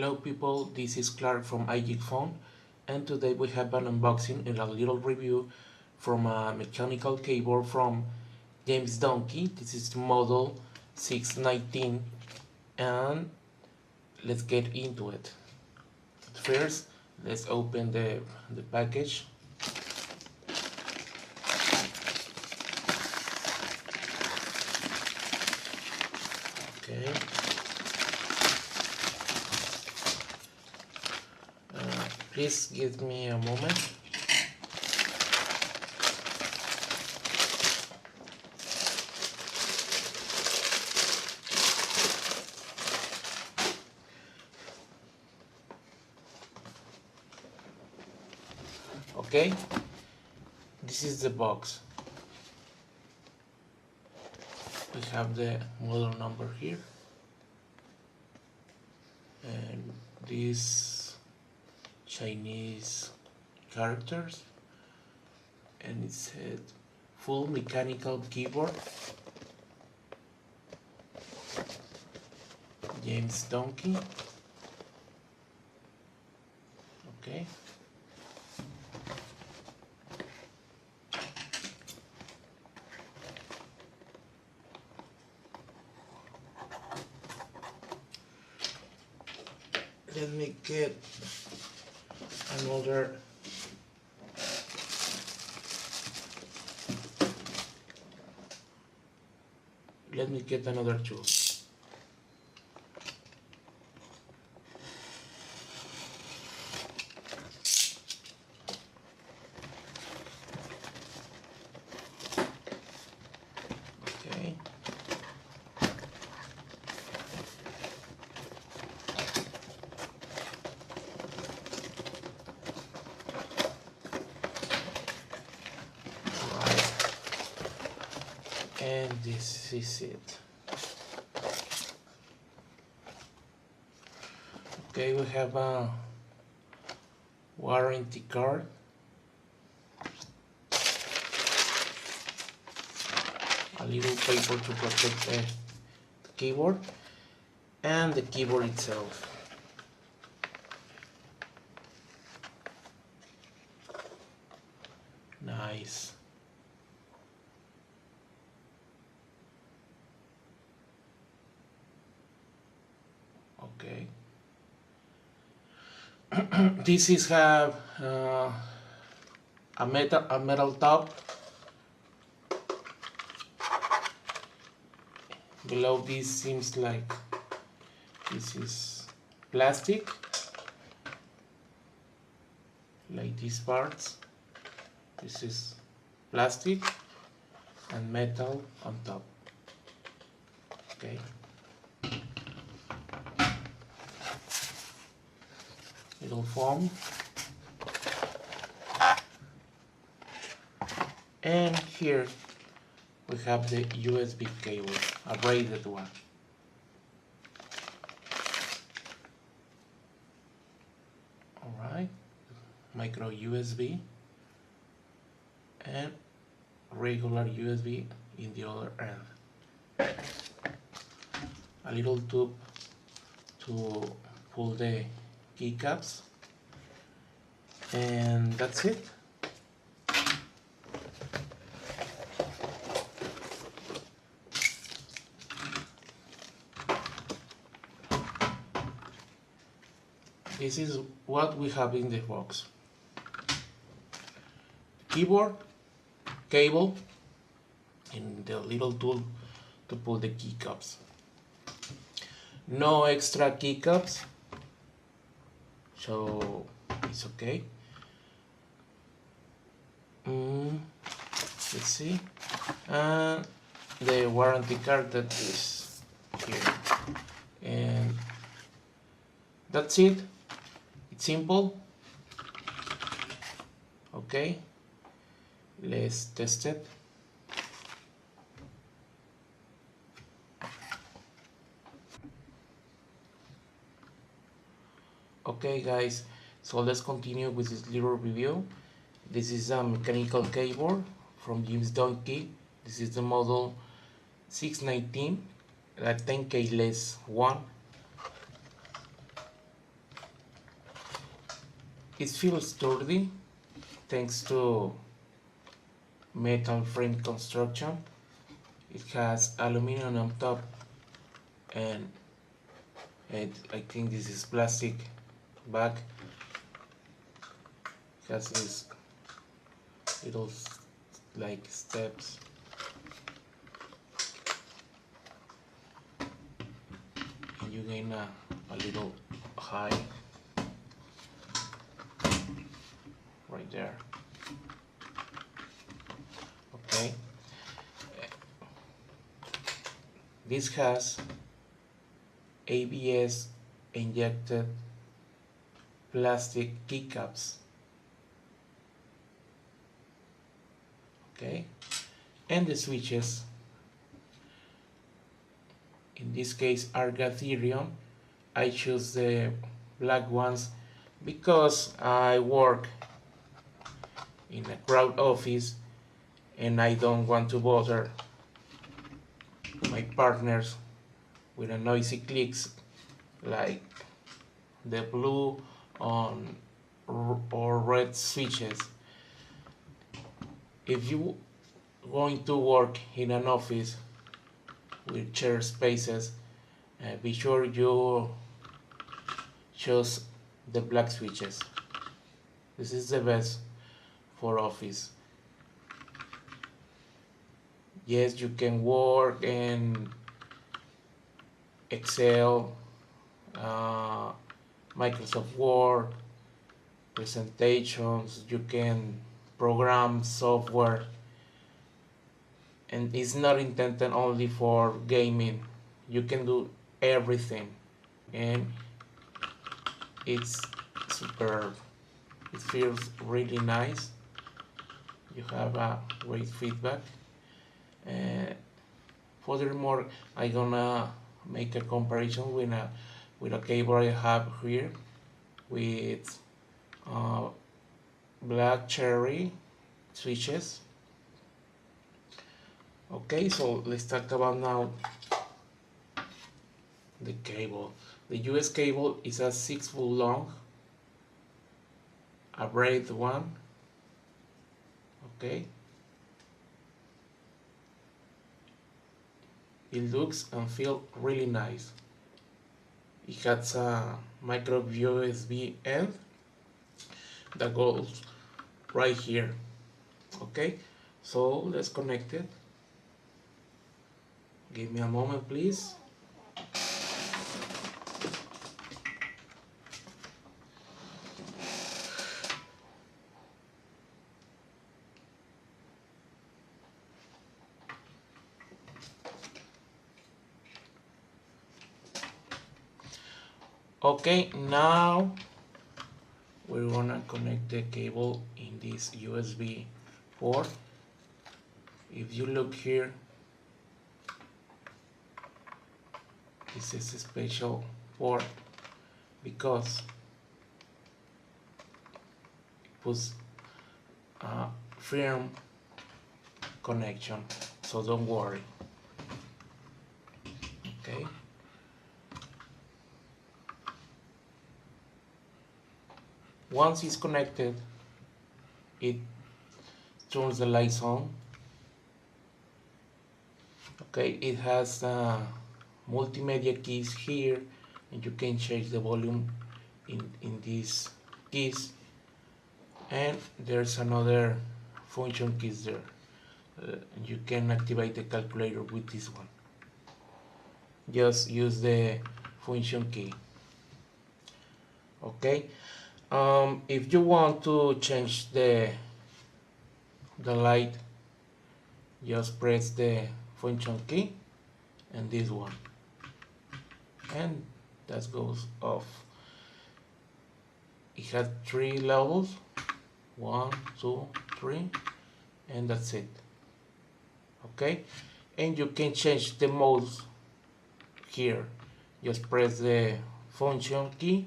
Hello people, this is Clark from iGeek Phone, and today we have an unboxing and a little review from a mechanical keyboard from James Donkey. This is the model 619, and let's get into it. First, let's open the package. Okay. Please give me a moment. Okay, this is the box. We have the model number here, and these Chinese characters, and it said full mechanical keyboard, James Donkey. Okay. Let me get another tool. Okay. And this is it. Okay, we have a warranty card, a little paper to protect the keyboard, and the keyboard itself. Nice. Okay. This is have a metal top. Below this seems like this is plastic, like these parts. This is plastic and metal on top. Okay. Little foam, and here we have the USB cable, a braided one. Alright, micro USB and regular USB in the other end. A little tube to pull the keycaps, and that's it. This is what we have in the box: keyboard, cable, and the little tool to pull the keycaps. No extra keycaps, so it's okay. Let's see, and the warranty card that is here, and that's it. It's simple. Okay, let's test it. Okay guys, so let's continue with this little review. This is a mechanical keyboard from James Donkey. This is the model 619, 10K less 1. It feels sturdy thanks to metal frame construction. It has aluminum on top, and I think this is plastic back. It has these little like steps. And you gain a little height right there. Okay. This has ABS injected plastic keycaps. Okay, and the switches in this case are Gatherium. I choose the black ones because I work in a crowd office and I don't want to bother my partners with a noisy clicks like the blue on or red switches. If you going to work in an office with shared spaces, be sure you choose the black switches. This is the best for office. Yes, you can work in Excel, Microsoft Word, presentations, you can program software, and it's not intended only for gaming. You can do everything, and it's superb. It feels really nice. You have a great feedback. Furthermore, I'm gonna make a comparison with a cable I have here with black cherry switches. Okay, so let's talk about now the cable. The US cable is a 6 foot long, a braid one. Okay, it looks and feels really nice. It has a micro USB end that goes right here. Okay, so let's connect it. Give me a moment, please. Okay, now we're gonna connect the cable in this USB port. If you look here, this is a special port because it puts a firm connection, so don't worry. Okay. Once it's connected, it turns the lights on. Okay, it has multimedia keys here, and you can change the volume in these keys, and there's another function keys there. You can activate the calculator with this one. Just use the function key. Okay, if you want to change the light, just press the function key and this one, and that goes off. It has 3 levels, 1, 2, 3, and that's it. Okay, and you can change the modes here. Just press the function key.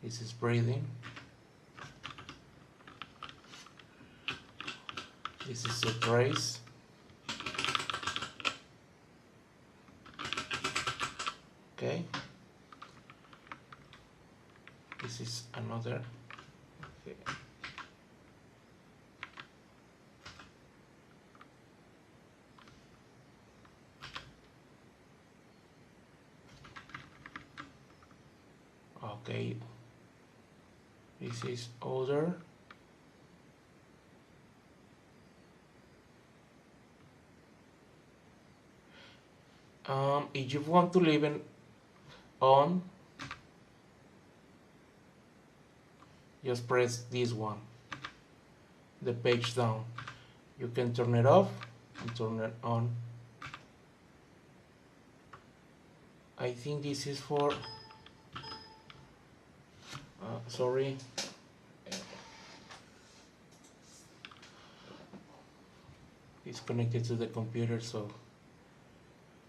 This is breathing. This is the trace. Okay. this is another. Okay. Okay, this is other. If you want to leave it on, just press this one, the page down. You can turn it off and turn it on. I think this is for sorry, it's connected to the computer, so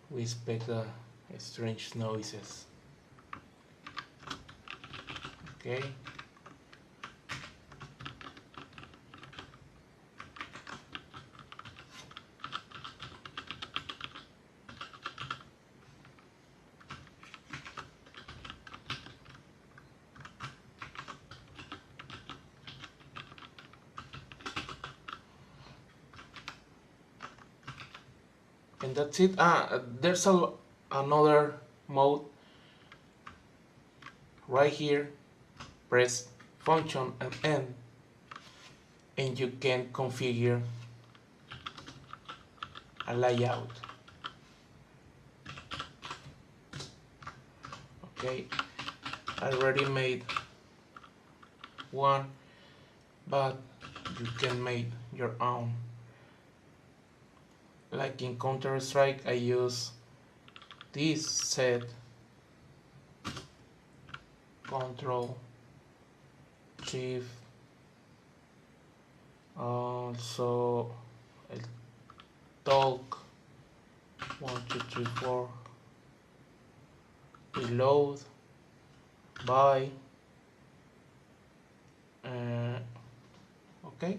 we expect strange noises. Okay. And that's it. There's another mode right here. Press function and N, and you can configure a layout. Okay, I already made one, but you can make your own. Like in Counter-Strike, I use this set, Control, Shift, so I talk, 1, 2, 3, 4, reload, buy, okay,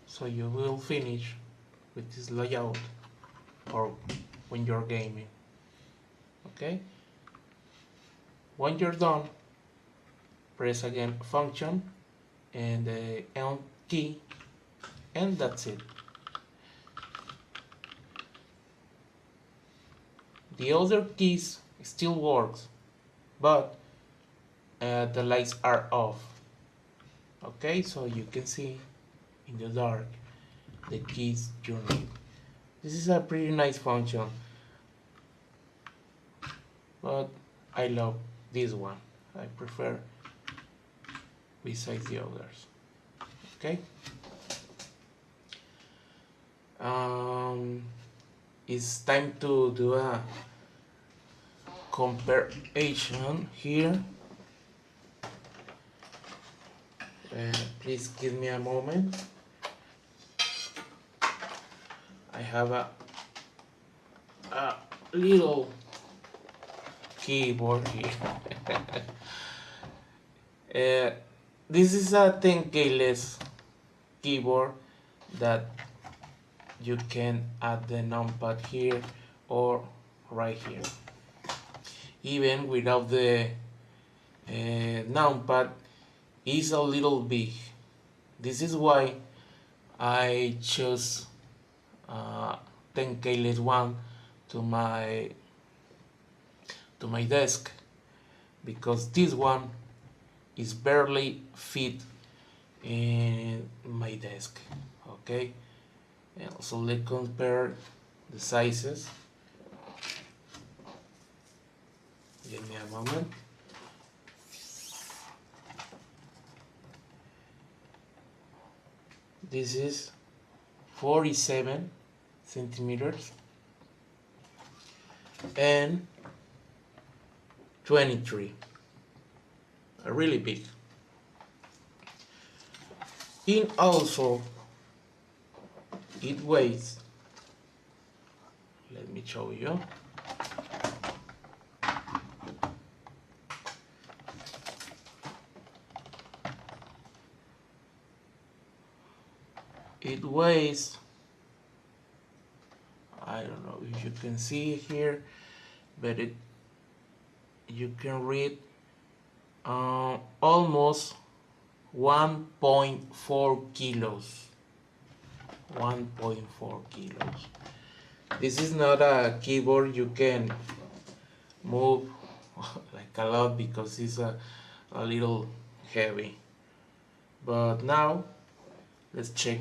so you will finish with this layout or when you're gaming. Okay, when you're done, press again function and the N key, and that's it. The other keys still works, but the lights are off. Okay, so you can see in the dark the keys you need. This is a pretty nice function, but I love this one. I prefer besides the others. Okay. It's time to do a comparison here. Please give me a moment. I have a little keyboard here. This is a 10 keyless keyboard that you can add the numpad here or right here. Even without the numpad, is a little big. This is why I chose 10 keyless one to my desk, because this one is barely fit in my desk. Okay, and so let's compare the sizes. Give me a moment. This is 47 centimeters and 23, really big. And also it weighs, let me show you, it weighs, I don't know if you can see here, but you can read almost 1.4 kilos. 1.4 kilos. This is not a keyboard you can move like a lot because it's a little heavy. But now let's check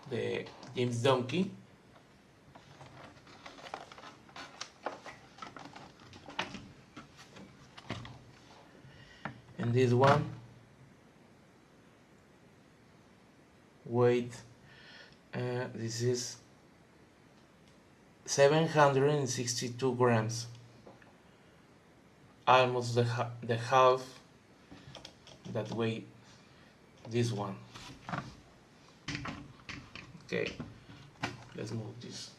the James Donkey. And this one weight, this is 762 grams, almost the half that weight this one. Okay, let's move this.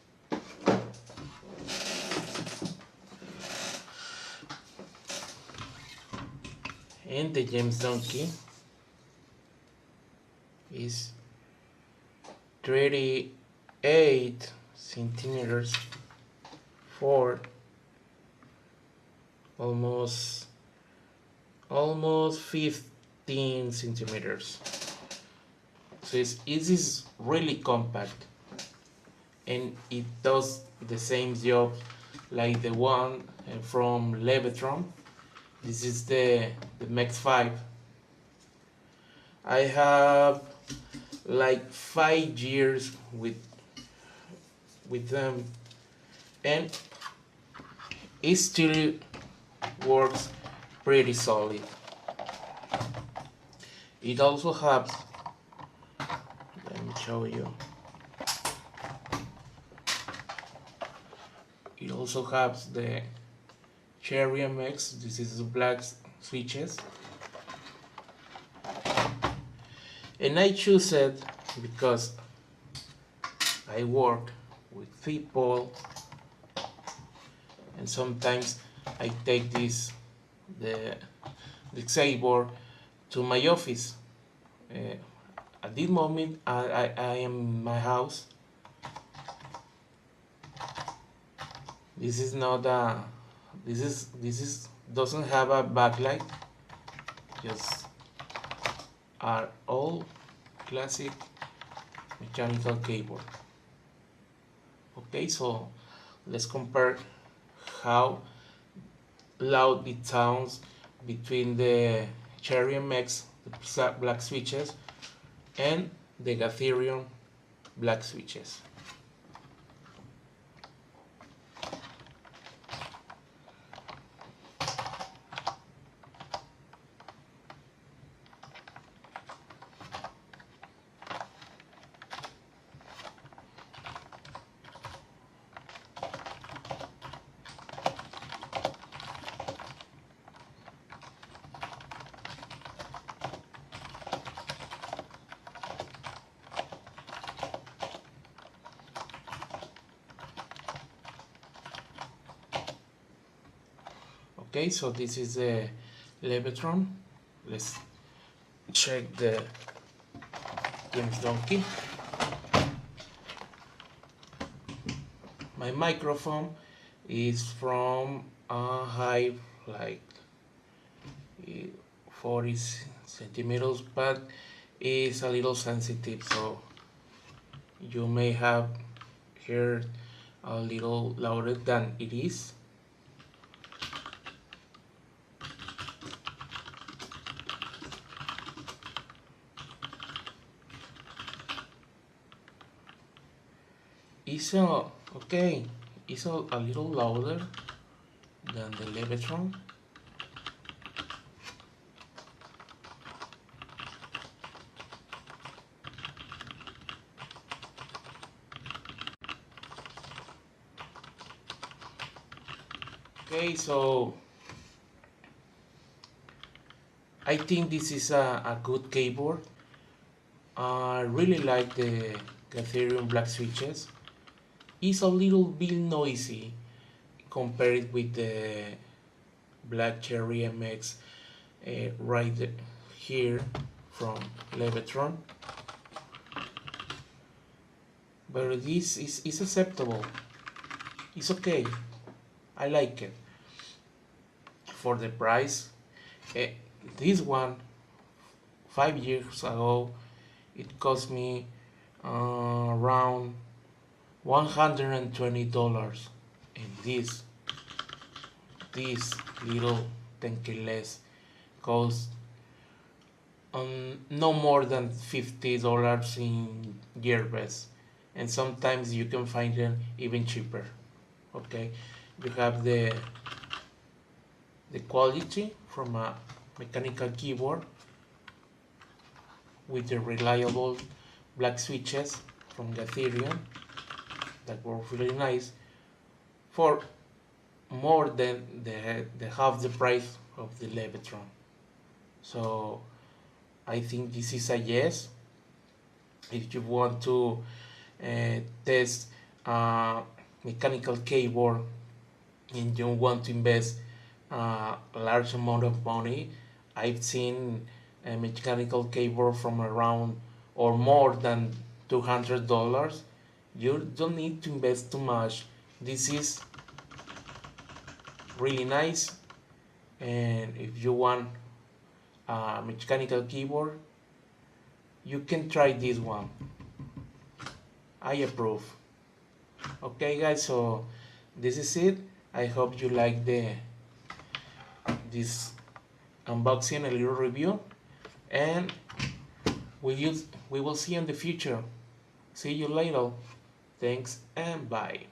And the James Donkey is 38 centimeters for almost 15 centimeters. So it is really compact, and it does the same job like the one from Levitron. This is the Max 5. I have like 5 years with them, and it still works pretty solid. It also has, let me show you, it also has the Cherry MX. This is the black switches, and I choose it because I work with people, and sometimes I take the keyboard to my office. At this moment, I am in my house. This is not a, this is doesn't have a backlight. Just are all classic mechanical keyboard. Okay, so let's compare how loud it sounds between the Cherry MX, the black switches, and the Gatherion black switches. Okay, so this is the Levitron. Let's check the James Donkey. My microphone is from a high like 40 centimeters, but it's a little sensitive, so you may have heard a little louder than it is. It's okay, it's a little louder than the Levitron. Okay, so I think this is a good keyboard. I really like the Gatherion black switches. It's a little bit noisy compared with the black Cherry MX right here from Levitron, but this is acceptable. It's okay. I like it. For the price, this one 5 years ago it cost me around $120, and this little tankeless cost no more than $50 in Gearbest, and sometimes you can find them even cheaper. Okay, you have the quality from a mechanical keyboard with the reliable black switches from the Ethereum that work really nice for more than the half the price of the Levitron. So I think this is a yes. If you want to test a mechanical keyboard and you want to invest a large amount of money, I've seen a mechanical keyboard from around or more than $200. You don't need to invest too much. This is really nice, and if you want a mechanical keyboard, you can try this one. I approve. Okay guys, so this is it. I hope you like this unboxing, a little review, and we will see you in the future. See you later. Thanks and bye.